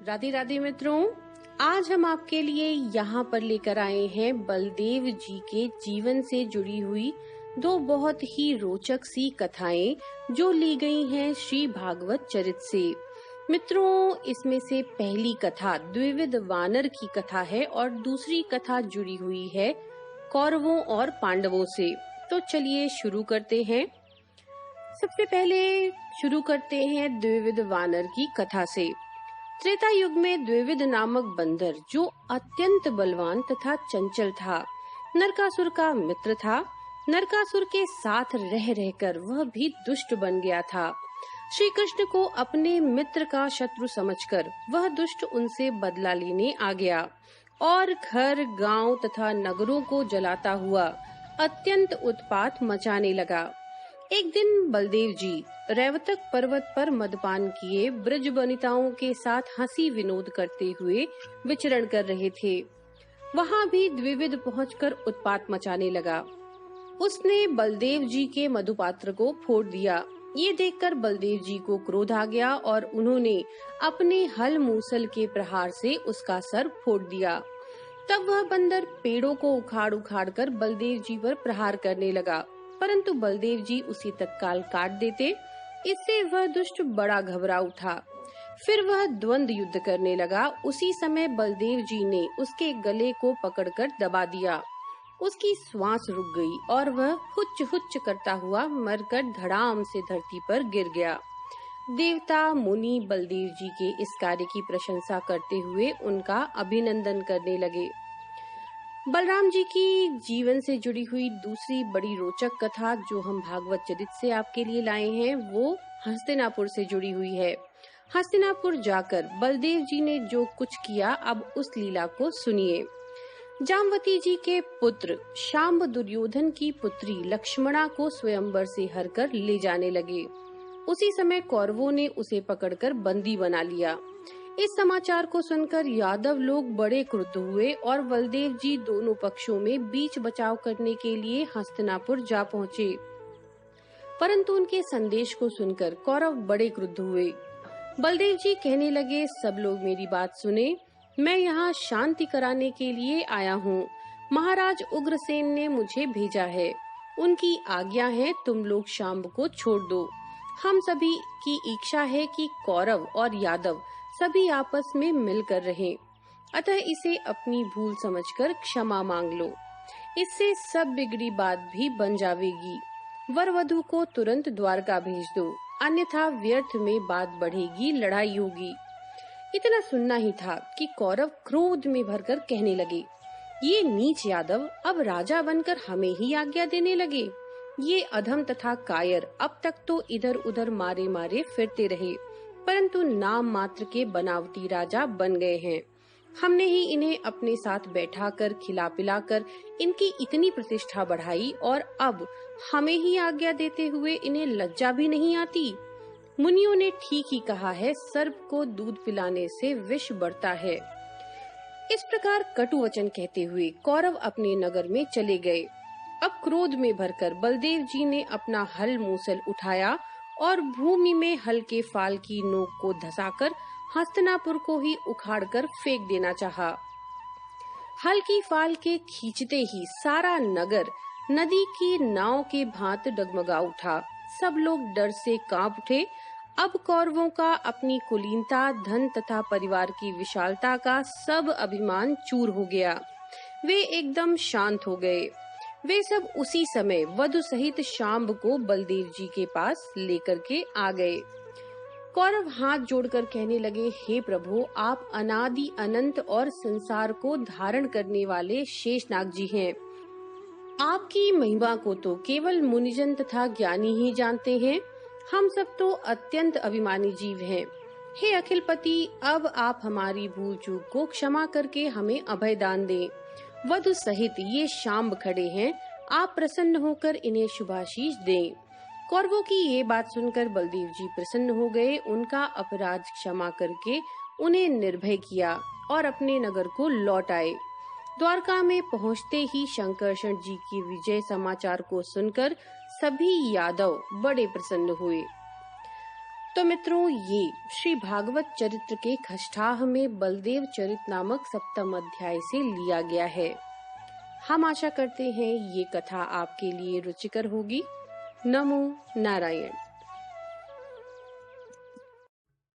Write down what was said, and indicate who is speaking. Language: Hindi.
Speaker 1: राधे राधे मित्रों, आज हम आपके लिए यहाँ पर लेकर आए हैं बलदेव जी के जीवन से जुड़ी हुई दो बहुत ही रोचक सी कथाएं जो ली गई हैं श्री भागवत चरित से। मित्रों, इसमें से पहली कथा द्विविध वानर की कथा है और दूसरी कथा जुड़ी हुई है कौरवों और पांडवों से। तो चलिए शुरू करते हैं। सबसे पहले शुरू करते हैं द्विविध वानर की कथा से। त्रेता युग में द्विविध नामक बंदर, जो अत्यंत बलवान तथा चंचल था, नरकासुर का मित्र था। नरकासुर के साथ रह रहकर वह भी दुष्ट बन गया था। श्री कृष्ण को अपने मित्र का शत्रु समझकर वह दुष्ट उनसे बदला लेने आ गया और घर, गांव तथा नगरों को जलाता हुआ अत्यंत उत्पात मचाने लगा। एक दिन बलदेव जी रैवतक पर्वत पर मदपान किए ब्रज वनिताओं के साथ हंसी विनोद करते हुए विचरण कर रहे थे। वहां भी द्विविध पहुंचकर उत्पात मचाने लगा। उसने बलदेव जी के मधुपात्र को फोड़ दिया। ये देखकर बलदेव जी को क्रोध आ गया और उन्होंने अपने हल मूसल के प्रहार से उसका सर फोड़ दिया। तब वह बंदर पेड़ों को उखाड़ उखाड़ कर बलदेव जी पर प्रहार करने लगा, परंतु बलदेव जी उसे तत्काल काट देते। इससे वह दुष्ट बड़ा घबरा उठा। फिर वह द्वंद युद्ध करने लगा। उसी समय बलदेव जी ने उसके गले को पकड़कर दबा दिया। उसकी श्वास रुक गई और वह हुच्च हुच्च करता हुआ मरकर धड़ाम से धरती पर गिर गया। देवता मुनि बलदेव जी के इस कार्य की प्रशंसा करते हुए उनका अभिनंदन करने लगे। बलराम जी की जीवन से जुड़ी हुई दूसरी बड़ी रोचक कथा जो हम भागवत चरित से आपके लिए लाए हैं, वो हस्तिनापुर से जुड़ी हुई है। हस्तिनापुर जाकर बलदेव जी ने जो कुछ किया, अब उस लीला को सुनिए। जामवती जी के पुत्र शांब दुर्योधन की पुत्री लक्ष्मणा को स्वयंवर से हरकर ले जाने लगे। उसी समय कौरवों ने उसे पकड़कर बंदी बना लिया। इस समाचार को सुनकर यादव लोग बड़े क्रुद्ध हुए और बलदेव जी दोनों पक्षों में बीच बचाव करने के लिए हस्तिनापुर जा पहुँचे। परंतु उनके संदेश को सुनकर कौरव बड़े क्रुद्ध हुए। बलदेव जी कहने लगे, सब लोग मेरी बात सुने, मैं यहाँ शांति कराने के लिए आया हूँ। महाराज उग्रसेन ने मुझे भेजा है। उनकी आज्ञा है तुम लोग शांब को छोड़ दो। हम सभी की इच्छा है कि कौरव और यादव सभी आपस में मिलकर रहें। अतः इसे अपनी भूल समझकर क्षमा मांग लो। इससे सब बिगड़ी बात भी बन जावेगी। वर वधु को तुरंत द्वारका भेज दो, अन्यथा व्यर्थ में बात बढ़ेगी, लड़ाई होगी। इतना सुनना ही था कि कौरव क्रोध में भरकर कहने लगे, ये नीच यादव अब राजा बनकर हमें ही आज्ञा देने लगे। ये अधम तथा कायर अब तक तो इधर उधर मारे मारे फिरते रहे, परंतु नाम मात्र के बनावटी राजा बन गए हैं। हमने ही इन्हें अपने साथ बैठा कर खिला पिला कर इनकी इतनी प्रतिष्ठा बढ़ाई और अब हमें ही आज्ञा देते हुए इन्हें लज्जा भी नहीं आती। मुनियों ने ठीक ही कहा है, सर्प को दूध पिलाने से विष बढ़ता है। इस प्रकार कटु वचन कहते हुए कौरव अपने नगर में चले गए। अब क्रोध में भरकर बलदेव जी ने अपना हल मूसल उठाया और भूमि में हल के फाल की नोक को धंसाकर हस्तिनापुर को ही उखाड़कर फेंक देना चाहा। हल की फाल के खींचते ही सारा नगर नदी की नाव के भांत डगमगा उठा। सब लोग डर से कांप उठे। अब कौरवों का अपनी कुलीनता, धन तथा परिवार की विशालता का सब अभिमान चूर हो गया। वे एकदम शांत हो गए। वे सब उसी समय वधु सहित शांब को बलदेव जी के पास लेकर के आ गए। कौरव हाथ जोड़कर कहने लगे, हे प्रभु, आप अनादि अनंत और संसार को धारण करने वाले शेषनाग जी हैं। आपकी महिमा को तो केवल मुनिजन तथा ज्ञानी ही जानते हैं। हम सब तो अत्यंत अभिमानी जीव हैं। हे अखिलपति, अब आप हमारी भूल चूक को क्षमा करके हमें अभय दान दें। वधु सहित ये शांब खड़े हैं, आप प्रसन्न होकर इन्हें शुभाशीष दें। कौरवों की ये बात सुनकर बलदेव जी प्रसन्न हो गए। उनका अपराध क्षमा करके उन्हें निर्भय किया और अपने नगर को लौट आए। द्वारका में पहुंचते ही शंकरषण जी की विजय समाचार को सुनकर सभी यादव बड़े प्रसन्न हुए। तो मित्रों, ये श्री भागवत चरित्र के खष्ठाह में बलदेव चरित नामक सप्तम अध्याय से लिया गया है। हम आशा करते हैं ये कथा आपके लिए रुचिकर होगी। नमो नारायण।